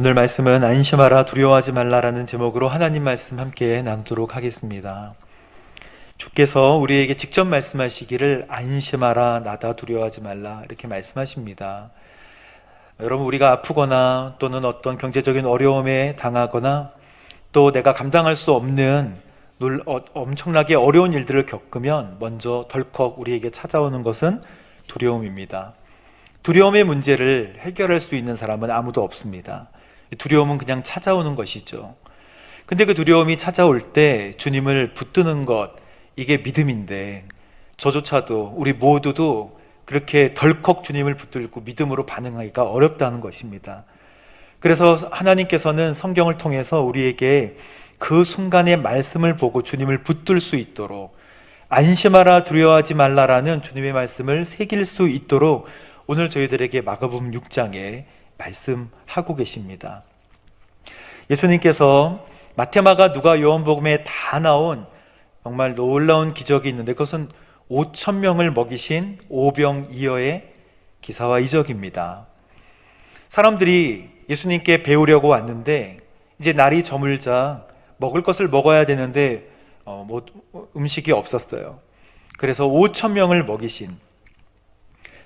오늘 말씀은 안심하라 두려워하지 말라라는 제목으로 하나님 말씀 함께 나누도록 하겠습니다. 주께서 우리에게 직접 말씀하시기를 안심하라 나다 두려워하지 말라 이렇게 말씀하십니다. 여러분, 우리가 아프거나 또는 어떤 경제적인 어려움에 당하거나 또 내가 감당할 수 없는 엄청나게 어려운 일들을 겪으면 먼저 덜컥 우리에게 찾아오는 것은 두려움입니다. 두려움의 문제를 해결할 수 있는 사람은 아무도 없습니다. 두려움은 그냥 찾아오는 것이죠. 근데 그 두려움이 찾아올 때 주님을 붙드는 것, 이게 믿음인데 저조차도 우리 모두도 그렇게 덜컥 주님을 붙들고 믿음으로 반응하기가 어렵다는 것입니다. 그래서 하나님께서는 성경을 통해서 우리에게 그 순간의 말씀을 보고 주님을 붙들 수 있도록, 안심하라 두려워하지 말라라는 주님의 말씀을 새길 수 있도록 오늘 저희들에게 마가복음 6장에 말씀하고 계십니다. 예수님께서 마태, 마가, 누가, 요한복음에 다 나온 정말 놀라운 기적이 있는데 그것은 5,000명을 먹이신 오병이어의 기사와 이적입니다. 사람들이 예수님께 배우려고 왔는데 이제 날이 저물자 먹을 것을 먹어야 되는데 음식이 없었어요. 그래서 5,000명을 먹이신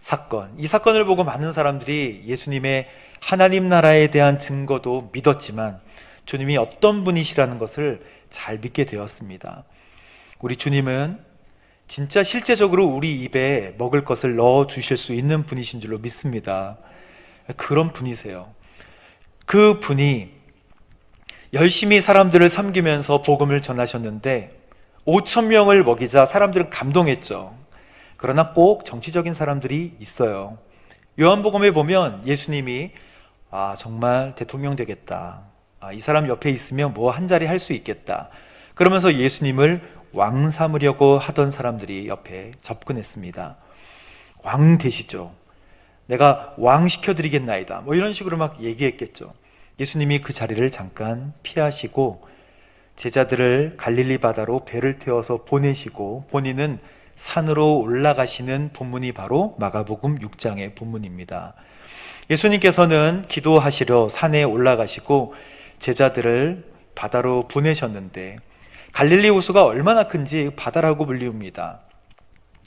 사건, 이 사건을 보고 많은 사람들이 예수님의 하나님 나라에 대한 증거도 믿었지만 주님이 어떤 분이시라는 것을 잘 믿게 되었습니다. 우리 주님은 진짜 실제적으로 우리 입에 먹을 것을 넣어 주실 수 있는 분이신 줄로 믿습니다. 그런 분이세요. 그 분이 열심히 사람들을 섬기면서 복음을 전하셨는데 5,000명을 먹이자 사람들은 감동했죠. 그러나 꼭 정치적인 사람들이 있어요. 요한복음에 보면 예수님이 정말 대통령 되겠다, 이 사람 옆에 있으면 뭐 한 자리 할 수 있겠다, 그러면서 예수님을 왕 삼으려고 하던 사람들이 옆에 접근했습니다. 왕 되시죠, 내가 왕 시켜드리겠나이다, 뭐 이런 식으로 막 얘기했겠죠. 예수님이 그 자리를 잠깐 피하시고 제자들을 갈릴리 바다로 배를 태워서 보내시고 본인은 산으로 올라가시는 본문이 바로 마가복음 6장의 본문입니다. 예수님께서는 기도하시려 산에 올라가시고 제자들을 바다로 보내셨는데 갈릴리 호수가 얼마나 큰지 바다라고 불리웁니다.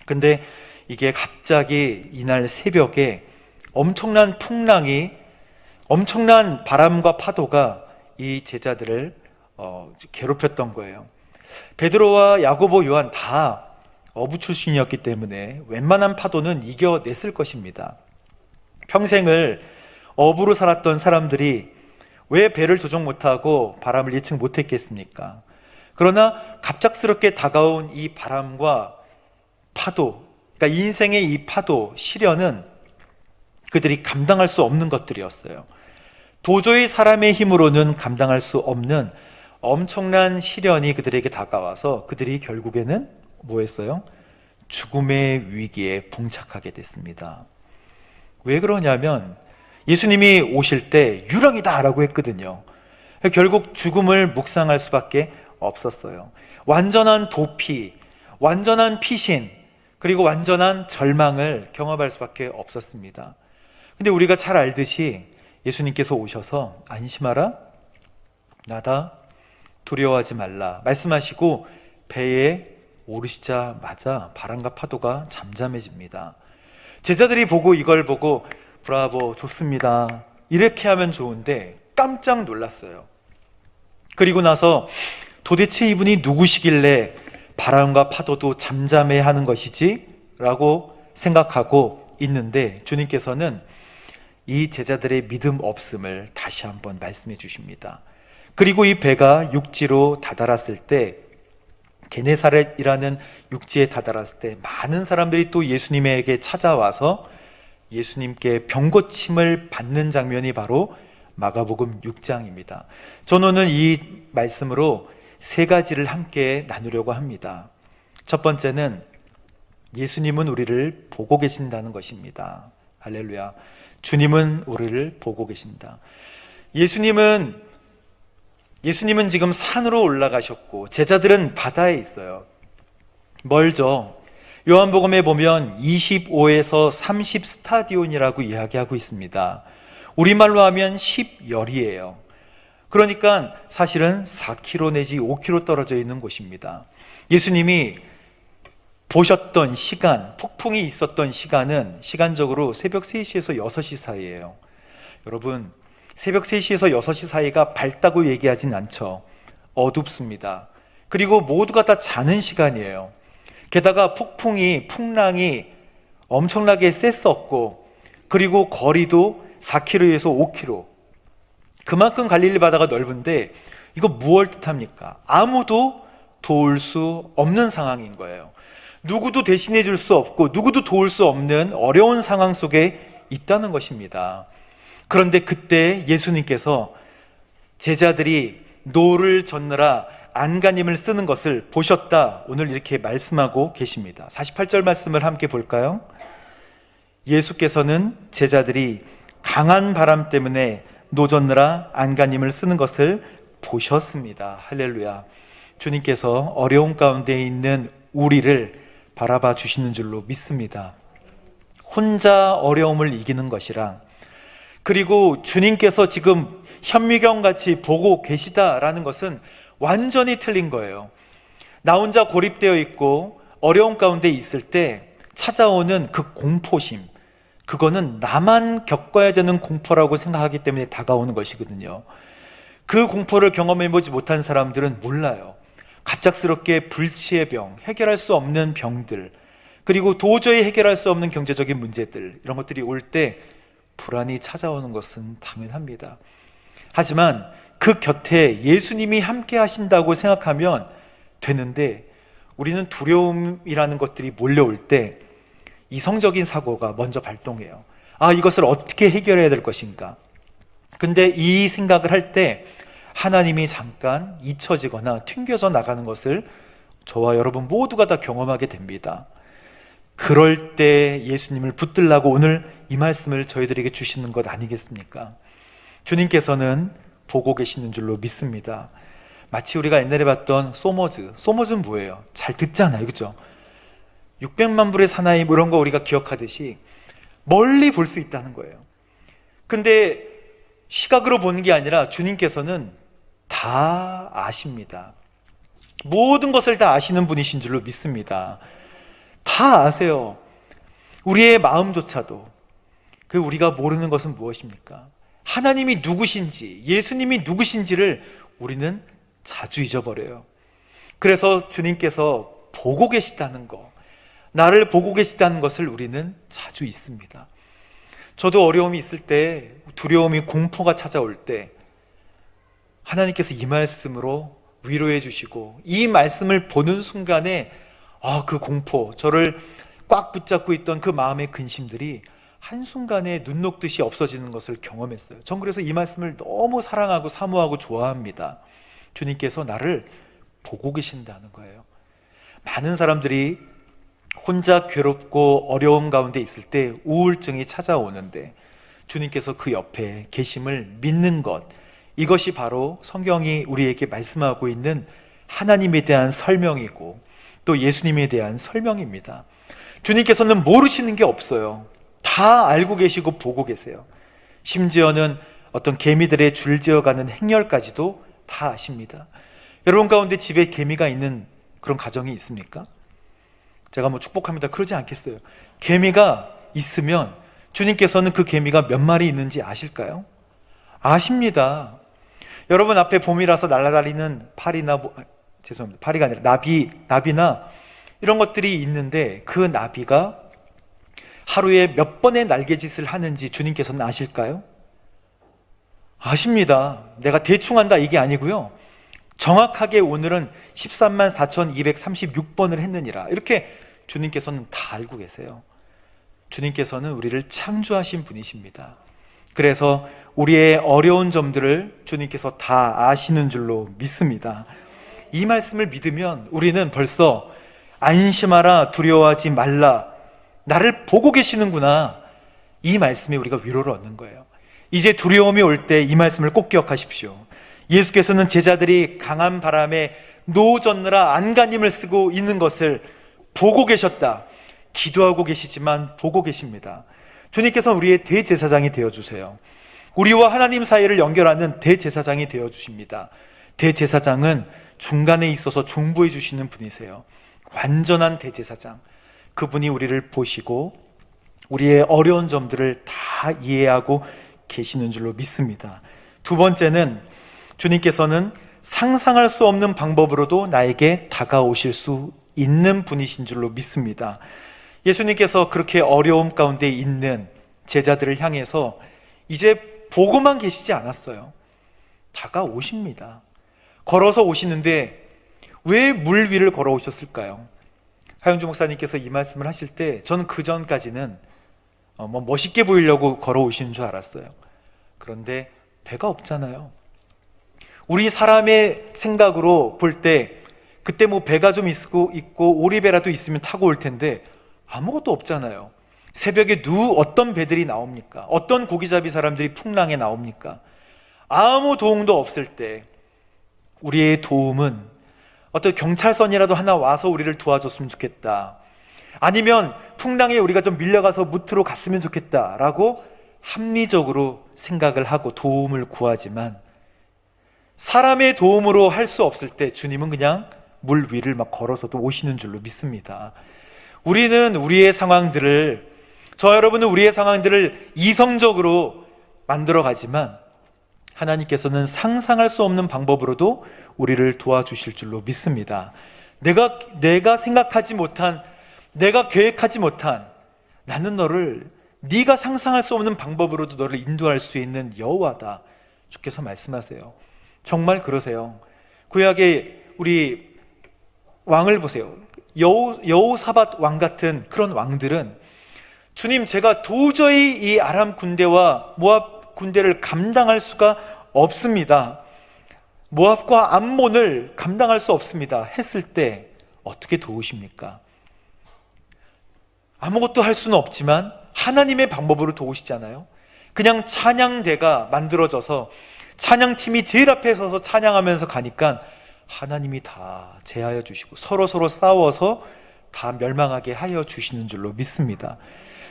근데 이게 갑자기 이날 새벽에 엄청난 풍랑이, 엄청난 바람과 파도가 이 제자들을 괴롭혔던 거예요. 베드로와 야고보, 요한 다 어부 출신이었기 때문에 웬만한 파도는 이겨냈을 것입니다. 평생을 어부로 살았던 사람들이 왜 배를 조종 못하고 바람을 예측 못했겠습니까? 그러나 갑작스럽게 다가온 이 바람과 파도, 그러니까 인생의 이 파도, 시련은 그들이 감당할 수 없는 것들이었어요. 도저히 사람의 힘으로는 감당할 수 없는 엄청난 시련이 그들에게 다가와서 그들이 결국에는 뭐 했어요? 죽음의 위기에 봉착하게 됐습니다. 왜 그러냐면 예수님이 오실 때 유령이다 라고 했거든요. 결국 죽음을 묵상할 수밖에 없었어요. 완전한 도피, 완전한 피신, 그리고 완전한 절망을 경험할 수밖에 없었습니다. 근데 우리가 잘 알듯이 예수님께서 오셔서 안심하라, 나다, 두려워하지 말라 말씀하시고 배에 오르시자마자 바람과 파도가 잠잠해집니다. 제자들이 보고 이걸 보고 브라보, 좋습니다, 이렇게 하면 좋은데 깜짝 놀랐어요. 그리고 나서 도대체 이분이 누구시길래 바람과 파도도 잠잠해 하는 것이지? 라고 생각하고 있는데 주님께서는 이 제자들의 믿음 없음을 다시 한번 말씀해 주십니다. 그리고 이 배가 육지로 다다랐을 때, 게네사렛이라는 육지에 다다랐을 때 많은 사람들이 또 예수님에게 찾아와서 예수님께 병고침을 받는 장면이 바로 마가복음 6장입니다. 저는 오늘 이 말씀으로 세 가지를 함께 나누려고 합니다. 첫 번째는 예수님은 우리를 보고 계신다는 것입니다. 할렐루야. 주님은 우리를 보고 계신다. 예수님은 지금 산으로 올라가셨고 제자들은 바다에 있어요. 멀죠. 요한복음에 보면 25에서 30 스타디온이라고 이야기하고 있습니다. 우리말로 하면 10열이에요. 그러니까 사실은 4km 내지 5km 떨어져 있는 곳입니다. 예수님이 보셨던 시간, 폭풍이 있었던 시간은 시간적으로 새벽 3시에서 6시 사이예요. 여러분, 새벽 3시에서 6시 사이가 밝다고 얘기하진 않죠. 어둡습니다. 그리고 모두가 다 자는 시간이에요. 게다가 풍랑이 엄청나게 셌었고, 그리고 거리도 4km에서 5km. 그만큼 갈릴리 바다가 넓은데 이거 무엇을 뜻합니까? 아무도 도울 수 없는 상황인 거예요. 누구도 대신해 줄 수 없고 누구도 도울 수 없는 어려운 상황 속에 있다는 것입니다. 그런데 그때 예수님께서 제자들이 노를 젓느라 안간힘을 쓰는 것을 보셨다, 오늘 이렇게 말씀하고 계십니다. 48절 말씀을 함께 볼까요? 예수께서는 제자들이 강한 바람 때문에 노 젓느라 안간힘을 쓰는 것을 보셨습니다. 할렐루야. 주님께서 어려운 가운데 있는 우리를 바라봐 주시는 줄로 믿습니다. 혼자 어려움을 이기는 것이랑, 그리고 주님께서 지금 현미경같이 보고 계시다라는 것은 완전히 틀린 거예요. 나 혼자 고립되어 있고 어려운 가운데 있을 때 찾아오는 그 공포심, 그거는 나만 겪어야 되는 공포라고 생각하기 때문에 다가오는 것이거든요. 그 공포를 경험해보지 못한 사람들은 몰라요. 갑작스럽게 불치의 병, 해결할 수 없는 병들, 그리고 도저히 해결할 수 없는 경제적인 문제들, 이런 것들이 올 때 불안이 찾아오는 것은 당연합니다. 하지만 그 곁에 예수님이 함께 하신다고 생각하면 되는데, 우리는 두려움이라는 것들이 몰려올 때 이성적인 사고가 먼저 발동해요. 이것을 어떻게 해결해야 될 것인가. 근데 이 생각을 할 때 하나님이 잠깐 잊혀지거나 튕겨져 나가는 것을 저와 여러분 모두가 다 경험하게 됩니다. 그럴 때 예수님을 붙들라고 오늘 이 말씀을 저희들에게 주시는 것 아니겠습니까? 주님께서는 보고 계시는 줄로 믿습니다. 마치 우리가 옛날에 봤던 소머즈는 뭐예요? 잘 듣잖아요, 그죠? 600만 불의 사나이 이런 거 우리가 기억하듯이 멀리 볼 수 있다는 거예요. 근데 시각으로 보는 게 아니라 주님께서는 다 아십니다. 모든 것을 다 아시는 분이신 줄로 믿습니다. 다 아세요. 우리의 마음조차도. 그 우리가 모르는 것은 무엇입니까? 하나님이 누구신지, 예수님이 누구신지를 우리는 자주 잊어버려요. 그래서 주님께서 보고 계시다는 거, 나를 보고 계시다는 것을 우리는 자주 잊습니다. 저도 어려움이 있을 때, 두려움이, 공포가 찾아올 때 하나님께서 이 말씀으로 위로해 주시고, 이 말씀을 보는 순간에 그 공포, 저를 꽉 붙잡고 있던 그 마음의 근심들이 한순간에 눈 녹듯이 없어지는 것을 경험했어요. 전 그래서 이 말씀을 너무 사랑하고 사모하고 좋아합니다. 주님께서 나를 보고 계신다는 거예요. 많은 사람들이 혼자 괴롭고 어려움 가운데 있을 때 우울증이 찾아오는데 주님께서 그 옆에 계심을 믿는 것, 이것이 바로 성경이 우리에게 말씀하고 있는 하나님에 대한 설명이고 또 예수님에 대한 설명입니다. 주님께서는 모르시는 게 없어요. 다 알고 계시고 보고 계세요. 심지어는 어떤 개미들의 줄지어가는 행렬까지도 다 아십니다. 여러분 가운데 집에 개미가 있는 그런 가정이 있습니까? 제가 축복합니다. 그러지 않겠어요. 개미가 있으면 주님께서는 그 개미가 몇 마리 있는지 아실까요? 아십니다. 여러분 앞에 봄이라서 날아다니는 파리가 아니라 나비나 이런 것들이 있는데 그 나비가 하루에 몇 번의 날개짓을 하는지 주님께서는 아실까요? 아십니다. 내가 대충 한다 이게 아니고요. 정확하게 오늘은 13만 4,236번을 했느니라. 이렇게 주님께서는 다 알고 계세요. 주님께서는 우리를 창조하신 분이십니다. 그래서 우리의 어려운 점들을 주님께서 다 아시는 줄로 믿습니다. 이 말씀을 믿으면 우리는 벌써 안심하라, 두려워하지 말라, 나를 보고 계시는구나, 이 말씀에 우리가 위로를 얻는 거예요. 이제 두려움이 올 때 이 말씀을 꼭 기억하십시오. 예수께서는 제자들이 강한 바람에 노 젓느라 안간힘을 쓰고 있는 것을 보고 계셨다. 기도하고 계시지만 보고 계십니다. 주님께서 우리의 대제사장이 되어주세요. 우리와 하나님 사이를 연결하는 대제사장이 되어주십니다. 대제사장은 중간에 있어서 중보해 주시는 분이세요. 완전한 대제사장. 그분이 우리를 보시고 우리의 어려운 점들을 다 이해하고 계시는 줄로 믿습니다. 두 번째는 주님께서는 상상할 수 없는 방법으로도 나에게 다가오실 수 있는 분이신 줄로 믿습니다. 예수님께서 그렇게 어려움 가운데 있는 제자들을 향해서 이제 보고만 계시지 않았어요. 다가오십니다. 걸어서 오시는데 왜 물 위를 걸어오셨을까요? 하영주 목사님께서 이 말씀을 하실 때 저는 그 전까지는 멋있게 보이려고 걸어오시는 줄 알았어요. 그런데 배가 없잖아요. 우리 사람의 생각으로 볼 때 그때 배가 좀 있고 오리배라도 있으면 타고 올 텐데 아무것도 없잖아요. 새벽에 어떤 배들이 나옵니까? 어떤 고기잡이 사람들이 풍랑에 나옵니까? 아무 도움도 없을 때 우리의 도움은 어떤 경찰선이라도 하나 와서 우리를 도와줬으면 좋겠다. 아니면 풍랑에 우리가 좀 밀려가서 무트로 갔으면 좋겠다라고 합리적으로 생각을 하고 도움을 구하지만 사람의 도움으로 할 수 없을 때 주님은 그냥 물 위를 막 걸어서도 오시는 줄로 믿습니다. 우리는 우리의 상황들을, 저 여러분은 우리의 상황들을 이성적으로 만들어 가지만 하나님께서는 상상할 수 없는 방법으로도 우리를 도와주실 줄로 믿습니다. 내가 생각하지 못한, 내가 계획하지 못한, 나는 너를 네가 상상할 수 없는 방법으로도 너를 인도할 수 있는 여호와다. 주께서 말씀하세요. 정말 그러세요. 구약의 우리 왕을 보세요. 여호사밧 왕 같은 그런 왕들은 주님, 제가 도저히 이 아람 군대와 모압 군대를 감당할 수가 없습니다. 모압과 암몬을 감당할 수 없습니다. 했을 때 어떻게 도우십니까? 아무것도 할 수는 없지만 하나님의 방법으로 도우시잖아요. 그냥 찬양대가 만들어져서 찬양팀이 제일 앞에 서서 찬양하면서 가니까 하나님이 다 제하여 주시고 서로 싸워서 다 멸망하게 하여 주시는 줄로 믿습니다.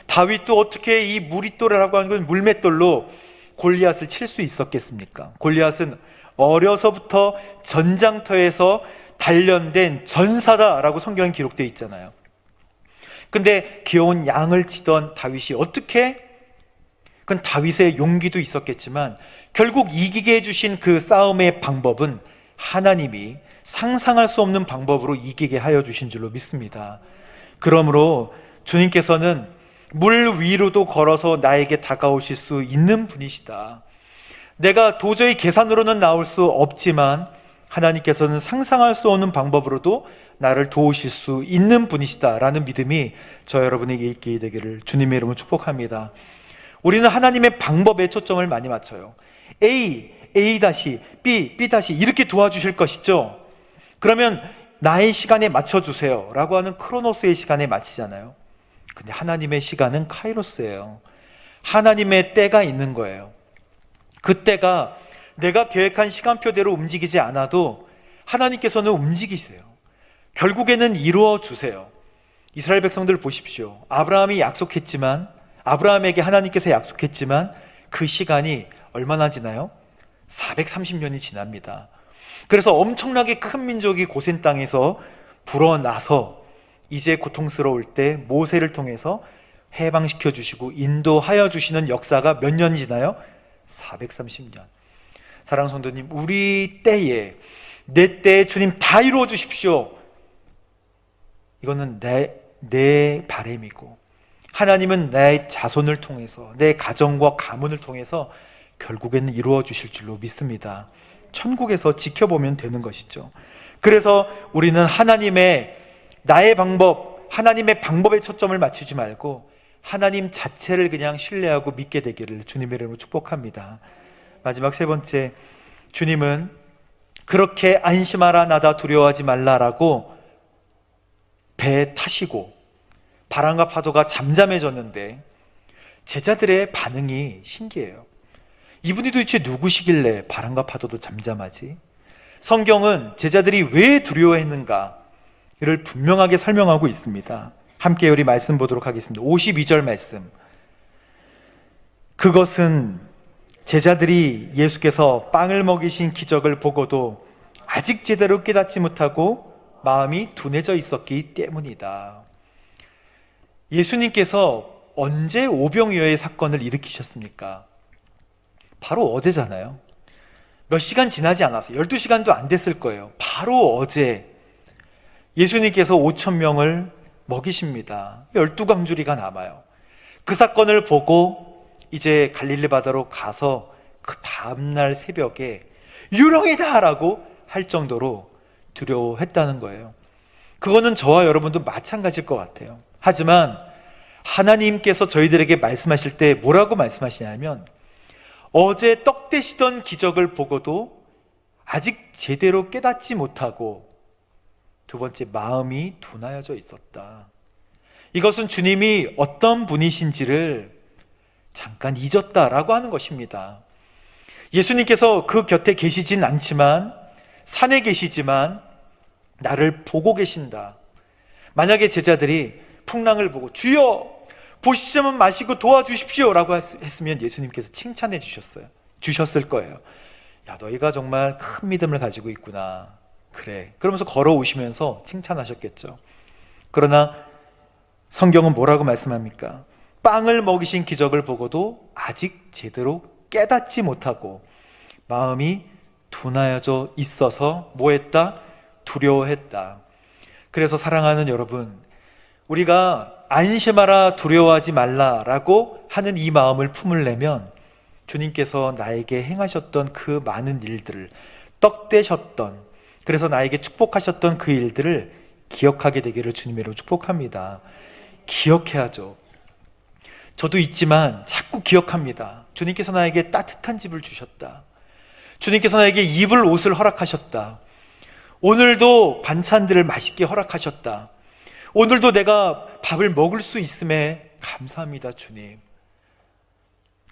다윗도 어떻게 이 무리또라고 하는 건 물맷돌로 골리앗을 칠 수 있었겠습니까? 골리앗은 어려서부터 전장터에서 단련된 전사다라고 성경에 기록되어 있잖아요. 근데 귀여운 양을 치던 다윗이 어떻게, 그건 다윗의 용기도 있었겠지만 결국 이기게 해주신 그 싸움의 방법은 하나님이 상상할 수 없는 방법으로 이기게 하여 주신 줄로 믿습니다. 그러므로 주님께서는 물 위로도 걸어서 나에게 다가오실 수 있는 분이시다. 내가 도저히 계산으로는 나올 수 없지만 하나님께서는 상상할 수 없는 방법으로도 나를 도우실 수 있는 분이시다라는 믿음이 저 여러분에게 있게 되기를 주님의 이름으로 축복합니다. 우리는 하나님의 방법에 초점을 많이 맞춰요. A B 이렇게 도와주실 것이죠. 그러면 나의 시간에 맞춰주세요 라고 하는 크로노스의 시간에 맞추잖아요. 근데 하나님의 시간은 카이로스예요. 하나님의 때가 있는 거예요. 그 때가 내가 계획한 시간표대로 움직이지 않아도 하나님께서는 움직이세요. 결국에는 이루어 주세요. 이스라엘 백성들 보십시오. 아브라함에게 하나님께서 약속했지만 그 시간이 얼마나 지나요? 430년이 지납니다. 그래서 엄청나게 큰 민족이 고센 땅에서 불어나서 이제 고통스러울 때 모세를 통해서 해방시켜 주시고 인도하여 주시는 역사가 몇 년이 지나요? 430년. 사랑하는 성도님, 우리 때에, 내 때에 주님 다 이루어 주십시오. 이거는 내 바람이고, 하나님은 내 자손을 통해서, 내 가정과 가문을 통해서 결국에는 이루어 주실 줄로 믿습니다. 천국에서 지켜보면 되는 것이죠. 그래서 우리는 나의 방법, 하나님의 방법에 초점을 맞추지 말고 하나님 자체를 그냥 신뢰하고 믿게 되기를 주님의 이름으로 축복합니다. 마지막 세 번째, 주님은 그렇게 안심하라, 나다, 두려워하지 말라라고 배 타시고 바람과 파도가 잠잠해졌는데 제자들의 반응이 신기해요. 이분이 도대체 누구시길래 바람과 파도도 잠잠하지? 성경은 제자들이 왜 두려워했는가를 분명하게 설명하고 있습니다. 함께 우리 말씀 보도록 하겠습니다. 52절 말씀. 그것은 제자들이 예수께서 빵을 먹이신 기적을 보고도 아직 제대로 깨닫지 못하고 마음이 둔해져 있었기 때문이다. 예수님께서 언제 오병이어의 사건을 일으키셨습니까? 바로 어제잖아요. 몇 시간 지나지 않았어요. 12시간도 안 됐을 거예요. 바로 어제 예수님께서 5,000명을 먹이십니다. 12광주리가 남아요. 그 사건을 보고 이제 갈릴리 바다로 가서 그 다음날 새벽에 유령이다 라고 할 정도로 두려워했다는 거예요. 그거는 저와 여러분도 마찬가지일 것 같아요. 하지만 하나님께서 저희들에게 말씀하실 때 뭐라고 말씀하시냐면, 어제 떡 되시던 기적을 보고도 아직 제대로 깨닫지 못하고 두 번째, 마음이 둔하여져 있었다. 이것은 주님이 어떤 분이신지를 잠깐 잊었다라고 하는 것입니다. 예수님께서 그 곁에 계시진 않지만, 산에 계시지만 나를 보고 계신다. 만약에 제자들이 풍랑을 보고 주여 보시자만 마시고 도와주십시오 라고 했으면 예수님께서 칭찬해 주셨을 거예요. 야, 너희가 정말 큰 믿음을 가지고 있구나. 그래. 그러면서 걸어오시면서 칭찬하셨겠죠. 그러나 성경은 뭐라고 말씀합니까? 빵을 먹이신 기적을 보고도 아직 제대로 깨닫지 못하고 마음이 둔하여져 있어서 뭐했다? 두려워했다. 그래서 사랑하는 여러분, 우리가 안심하라, 두려워하지 말라라고 하는 이 마음을 품으려면 주님께서 나에게 행하셨던 그 많은 일들을, 떡 되셨던, 그래서 나에게 축복하셨던 그 일들을 기억하게 되기를 주님으로 축복합니다. 기억해야죠. 저도 있지만 자꾸 기억합니다. 주님께서 나에게 따뜻한 집을 주셨다. 주님께서 나에게 입을 옷을 허락하셨다. 오늘도 반찬들을 맛있게 허락하셨다. 오늘도 내가 밥을 먹을 수 있음에 감사합니다, 주님.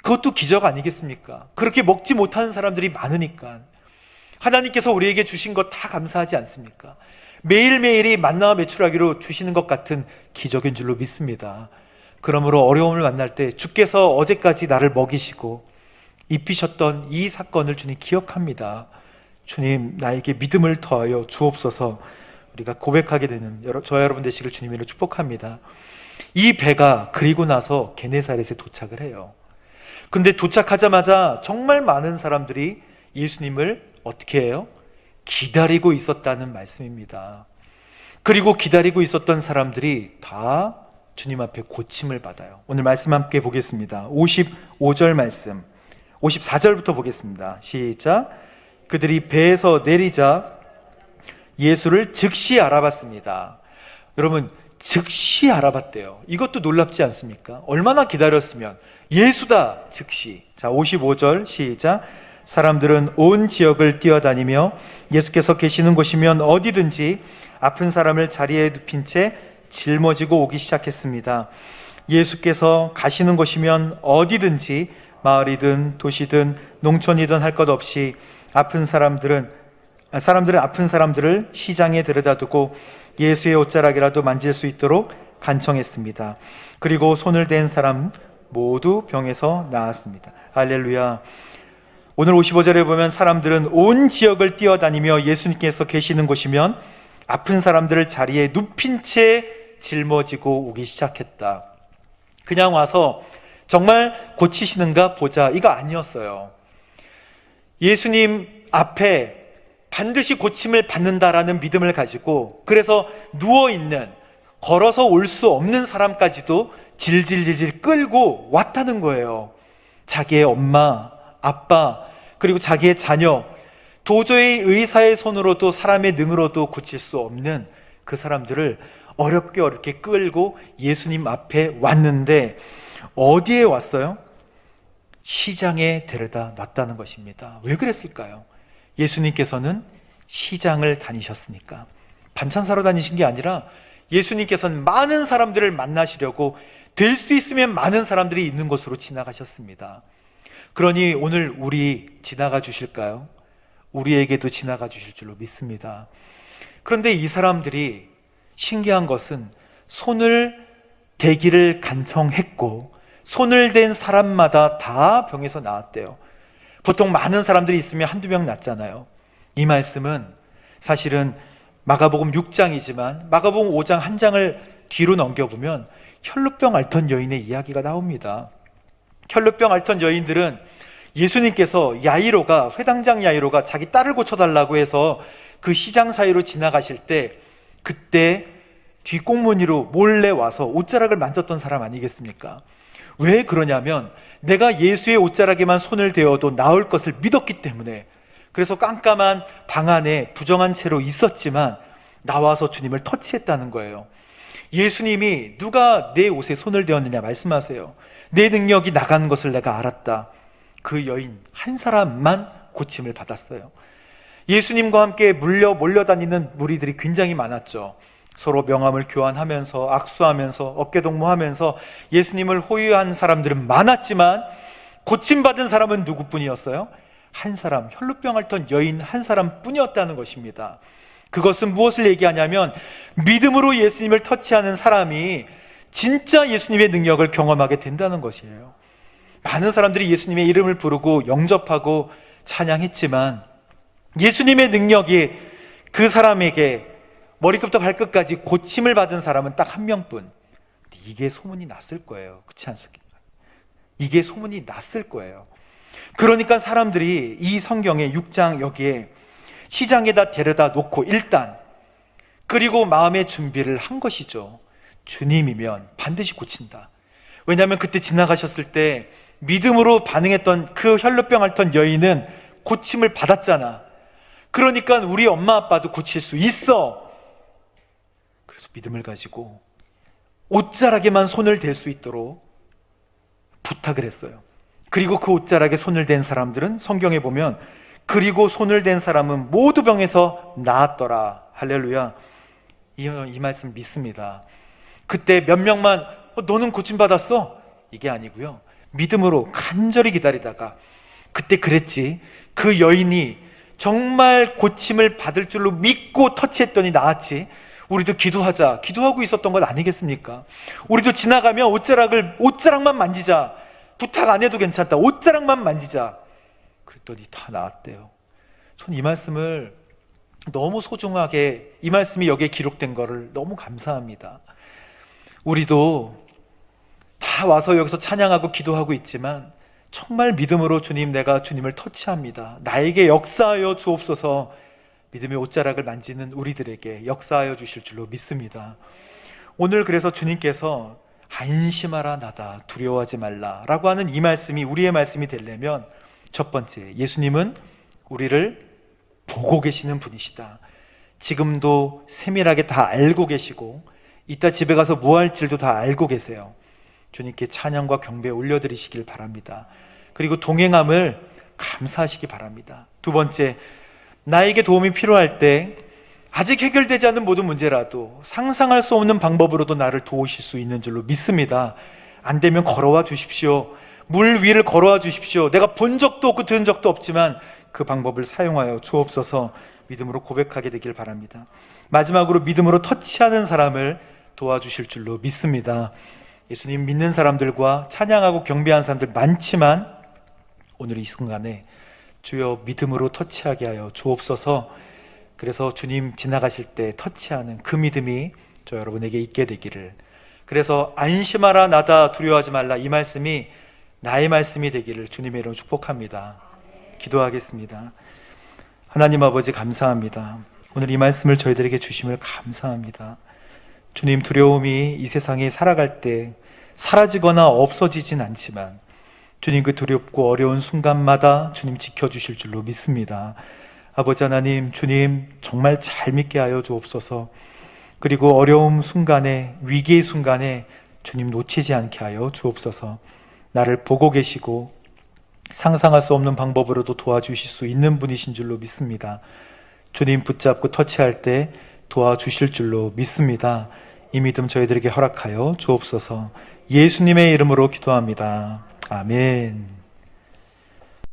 그것도 기적 아니겠습니까? 그렇게 먹지 못하는 사람들이 많으니까. 하나님께서 우리에게 주신 것 다 감사하지 않습니까? 매일매일이 만나와 메추라기로 주시는 것 같은 기적인 줄로 믿습니다. 그러므로 어려움을 만날 때 주께서 어제까지 나를 먹이시고 입히셨던 이 사건을 주님 기억합니다. 주님, 나에게 믿음을 더하여 주옵소서. 우리가 고백하게 되는 저와 여러분 되시길 주님으로 축복합니다. 이 배가 그리고 나서 게네사렛에 도착을 해요. 근데 도착하자마자 정말 많은 사람들이 예수님을 어떻게 해요? 기다리고 있었다는 말씀입니다. 그리고 기다리고 있었던 사람들이 다 주님 앞에 고침을 받아요. 오늘 말씀 함께 보겠습니다. 55절 말씀, 54절부터 보겠습니다. 시작. 그들이 배에서 내리자 예수를 즉시 알아봤습니다. 여러분, 즉시 알아봤대요. 이것도 놀랍지 않습니까? 얼마나 기다렸으면. 예수다, 즉시. 자, 55절 시작. 사람들은 온 지역을 뛰어다니며 예수께서 계시는 곳이면 어디든지 아픈 사람을 자리에 눕힌 채 짊어지고 오기 시작했습니다. 예수께서 가시는 곳이면 어디든지 마을이든 도시든 농촌이든 할 것 없이 사람들은 아픈 사람들을 시장에 데려다 두고 예수의 옷자락이라도 만질 수 있도록 간청했습니다. 그리고 손을 댄 사람 모두 병에서 나았습니다. 할렐루야. 오늘 55절에 보면 사람들은 온 지역을 뛰어다니며 예수님께서 계시는 곳이면 아픈 사람들을 자리에 눕힌 채 짊어지고 오기 시작했다. 그냥 와서 정말 고치시는가 보자, 이거 아니었어요. 예수님 앞에 반드시 고침을 받는다라는 믿음을 가지고, 그래서 누워있는, 걸어서 올 수 없는 사람까지도 질질질질 끌고 왔다는 거예요. 자기의 엄마, 아빠, 그리고 자기의 자녀, 도저히 의사의 손으로도 사람의 능으로도 고칠 수 없는 그 사람들을 어렵게 끌고 예수님 앞에 왔는데, 어디에 왔어요? 시장에 데려다 놨다는 것입니다. 왜 그랬을까요? 예수님께서는 시장을 다니셨으니까. 반찬 사러 다니신 게 아니라 예수님께서는 많은 사람들을 만나시려고 될 수 있으면 많은 사람들이 있는 곳으로 지나가셨습니다. 그러니 오늘 우리 지나가 주실까요? 우리에게도 지나가 주실 줄로 믿습니다. 그런데 이 사람들이 신기한 것은 손을 대기를 간청했고 손을 댄 사람마다 다 병에서 나았대요. 보통 많은 사람들이 있으면 한두 명 낫잖아요. 이 말씀은 사실은 마가복음 6장이지만 마가복음 5장 한 장을 뒤로 넘겨보면 혈루병 앓던 여인의 이야기가 나옵니다. 혈루병 앓던 여인들은 예수님께서 야이로가, 회당장 야이로가 자기 딸을 고쳐달라고 해서 그 시장 사이로 지나가실 때 그때 뒷공무니로 몰래 와서 옷자락을 만졌던 사람 아니겠습니까? 왜 그러냐면 내가 예수의 옷자락에만 손을 대어도 나을 것을 믿었기 때문에, 그래서 깜깜한 방 안에 부정한 채로 있었지만 나와서 주님을 터치했다는 거예요. 예수님이 누가 내 옷에 손을 대었느냐 말씀하세요. 내 능력이 나간 것을 내가 알았다. 그 여인 한 사람만 고침을 받았어요. 예수님과 함께 몰려다니는 무리들이 굉장히 많았죠. 서로 명함을 교환하면서 악수하면서 어깨동무하면서 예수님을 호위한 사람들은 많았지만 고침받은 사람은 누구뿐이었어요? 한 사람, 혈루병 앓던 여인 한 사람뿐이었다는 것입니다. 그것은 무엇을 얘기하냐면 믿음으로 예수님을 터치하는 사람이 진짜 예수님의 능력을 경험하게 된다는 것이에요. 많은 사람들이 예수님의 이름을 부르고 영접하고 찬양했지만 예수님의 능력이 그 사람에게 머리끝부터 발끝까지 고침을 받은 사람은 딱 한 명뿐. 이게 소문이 났을 거예요. 그렇지 않습니까? 이게 소문이 났을 거예요. 그러니까 사람들이 이 성경의 6장 여기에 시장에다 데려다 놓고 일단, 그리고 마음의 준비를 한 것이죠. 주님이면 반드시 고친다. 왜냐하면 그때 지나가셨을 때 믿음으로 반응했던 그 혈루병 앓던 여인은 고침을 받았잖아. 그러니까 우리 엄마 아빠도 고칠 수 있어. 그래서 믿음을 가지고 옷자락에만 손을 댈 수 있도록 부탁을 했어요. 그리고 그 옷자락에 손을 댄 사람들은 성경에 보면 그리고 손을 댄 사람은 모두 병에서 나았더라. 할렐루야. 이 말씀 믿습니다. 그때 몇 명만 너는 고침받았어? 이게 아니고요. 믿음으로 간절히 기다리다가 그때 그랬지. 그 여인이 정말 고침을 받을 줄로 믿고 터치했더니 나았지. 우리도 기도하자. 기도하고 있었던 것 아니겠습니까? 우리도 지나가면 옷자락만 만지자. 부탁 안 해도 괜찮다. 옷자락만 만지자. 그랬더니 다 나았대요. 전 이 말씀을 너무 소중하게, 이 말씀이 여기에 기록된 거를 너무 감사합니다. 우리도 다 와서 여기서 찬양하고 기도하고 있지만 정말 믿음으로 주님, 내가 주님을 터치합니다. 나에게 역사하여 주옵소서. 믿음의 옷자락을 만지는 우리들에게 역사하여 주실 줄로 믿습니다. 오늘 그래서 주님께서 안심하라 나다 두려워하지 말라 라고 하는 이 말씀이 우리의 말씀이 되려면 첫 번째, 예수님은 우리를 보고 계시는 분이시다. 지금도 세밀하게 다 알고 계시고 이따 집에 가서 뭐 할지도 다 알고 계세요. 주님께 찬양과 경배 올려드리시길 바랍니다. 그리고 동행함을 감사하시기 바랍니다. 두 번째, 나에게 도움이 필요할 때 아직 해결되지 않은 모든 문제라도 상상할 수 없는 방법으로도 나를 도우실 수 있는 줄로 믿습니다. 안 되면 걸어와 주십시오. 물 위를 걸어와 주십시오. 내가 본 적도 없고 들은 적도 없지만 그 방법을 사용하여 주옵소서. 믿음으로 고백하게 되길 바랍니다. 마지막으로 믿음으로 터치하는 사람을 도와주실 줄로 믿습니다. 예수님 믿는 사람들과 찬양하고 경배하는 사람들 많지만 오늘 이 순간에 주여 믿음으로 터치하게 하여 주옵소서. 그래서 주님 지나가실 때 터치하는 그 믿음이 저 여러분에게 있게 되기를, 그래서 안심하라 나다 두려워하지 말라 이 말씀이 나의 말씀이 되기를 주님의 이름으로 축복합니다. 기도하겠습니다. 하나님 아버지 감사합니다. 오늘 이 말씀을 저희들에게 주심을 감사합니다. 주님, 두려움이 이 세상에 살아갈 때 사라지거나 없어지진 않지만 주님 그 두렵고 어려운 순간마다 주님 지켜주실 줄로 믿습니다. 아버지 하나님, 주님 정말 잘 믿게 하여 주옵소서. 그리고 어려움 순간에, 위기의 순간에 주님 놓치지 않게 하여 주옵소서. 나를 보고 계시고 상상할 수 없는 방법으로도 도와주실 수 있는 분이신 줄로 믿습니다. 주님 붙잡고 터치할 때 도와주실 줄로 믿습니다. 이 믿음 저희들에게 허락하여 주옵소서. 예수님의 이름으로 기도합니다. 아멘.